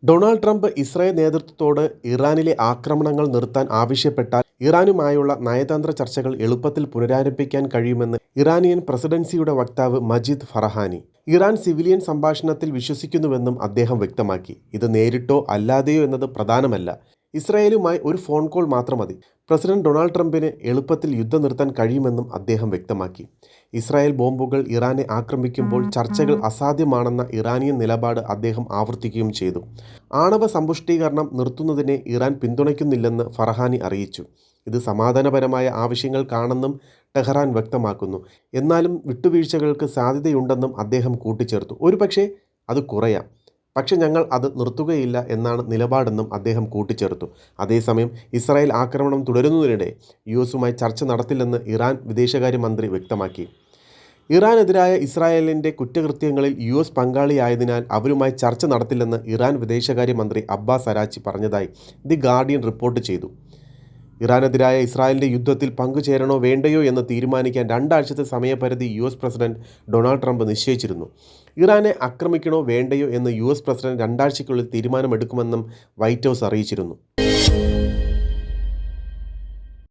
Donald Trump Israel നേതൃത്വത്തോട് ഇറാനിലെ ആക്രമണങ്ങൾ നിർത്താൻ ആവശ്യപ്പെട്ടാൽ ഇറാനുമായുള്ള നയതന്ത്ര ചർച്ചകൾ എളുപ്പത്തിൽ പുനരാരംഭിക്കാൻ കഴിയുമെന്ന് ഇറാനിയൻ പ്രസിഡൻസിയുടെ വക്താവ് മജീദ് ഫറഹാനി ഇറാൻ സിവിലിയൻ സംഭാഷണത്തിൽ വിശ്വസിക്കുന്നുവെന്നും അദ്ദേഹം വ്യക്തമാക്കി. ഇത് നേരിട്ടോ അല്ലാതെയോ എന്നത് പ്രധാനമല്ല. ഇസ്രായേലുമായി ഒരു ഫോൺ കോൾ മാത്രം മതി. പ്രസിഡന്റ് ഡൊണാൾഡ് ട്രംപിന് എളുപ്പത്തിൽ യുദ്ധം നിർത്താൻ കഴിയുമെന്നും അദ്ദേഹം വ്യക്തമാക്കി. ഇസ്രായേൽ ബോംബുകൾ ഇറാനെ ആക്രമിക്കുമ്പോൾ ചർച്ചകൾ അസാധ്യമാണെന്ന ഇറാനിയൻ നിലപാട് അദ്ദേഹം ആവർത്തിക്കുകയും ചെയ്തു. ആണവ സമ്പുഷ്ടീകരണം നിർത്തുന്നതിനെ ഇറാൻ പിന്തുണയ്ക്കുന്നില്ലെന്ന് ഫറഹാനി അറിയിച്ചു. ഇത് സമാധാനപരമായ ആവശ്യങ്ങൾക്കാണെന്നും ടെഹ്റാൻ വ്യക്തമാക്കുന്നു. എന്നാലും വിട്ടുവീഴ്ചകൾക്ക് സാധ്യതയുണ്ടെന്നും അദ്ദേഹം കൂട്ടിച്ചേർത്തു. ഒരുപക്ഷെ അത് കുറയാം, പക്ഷെ ഞങ്ങൾ അത് നിർത്തുകയില്ല എന്നാണ് നിലപാടെന്നും അദ്ദേഹം കൂട്ടിച്ചേർത്തു. അതേസമയം ഇസ്രായേൽ ആക്രമണം തുടരുന്നതിനിടെ യുഎസുമായി ചർച്ച നടത്തില്ലെന്ന് ഇറാൻ വിദേശകാര്യമന്ത്രി വ്യക്തമാക്കി. ഇറാനെതിരായ ഇസ്രായേലിൻ്റെ കുറ്റകൃത്യങ്ങളിൽ യുഎസ് പങ്കാളിയായതിനാൽ അവരുമായി ചർച്ച നടത്തില്ലെന്ന് ഇറാൻ വിദേശകാര്യമന്ത്രി അബ്ബാസ് അരാച്ചി പറഞ്ഞതായി ദി ഗാർഡിയൻ റിപ്പോർട്ട് ചെയ്തു. ഇറാനെതിരായ ഇസ്രായേലിൻ്റെ യുദ്ധത്തിൽ പങ്കുചേരണോ വേണ്ടയോ എന്ന് തീരുമാനിക്കാൻ 2 ആഴ്ചത്തെ സമയപരിധി യുഎസ് പ്രസിഡന്റ് ഡൊണാൾഡ് ട്രംപ് നിശ്ചയിച്ചിരുന്നു. ഇറാനെ ആക്രമിക്കണോ വേണ്ടയോ എന്ന് യുഎസ് പ്രസിഡന്റ് 2 ആഴ്ചയ്ക്കുള്ളിൽ തീരുമാനമെടുക്കുമെന്നും വൈറ്റ് ഹൗസ് അറിയിച്ചിരുന്നു.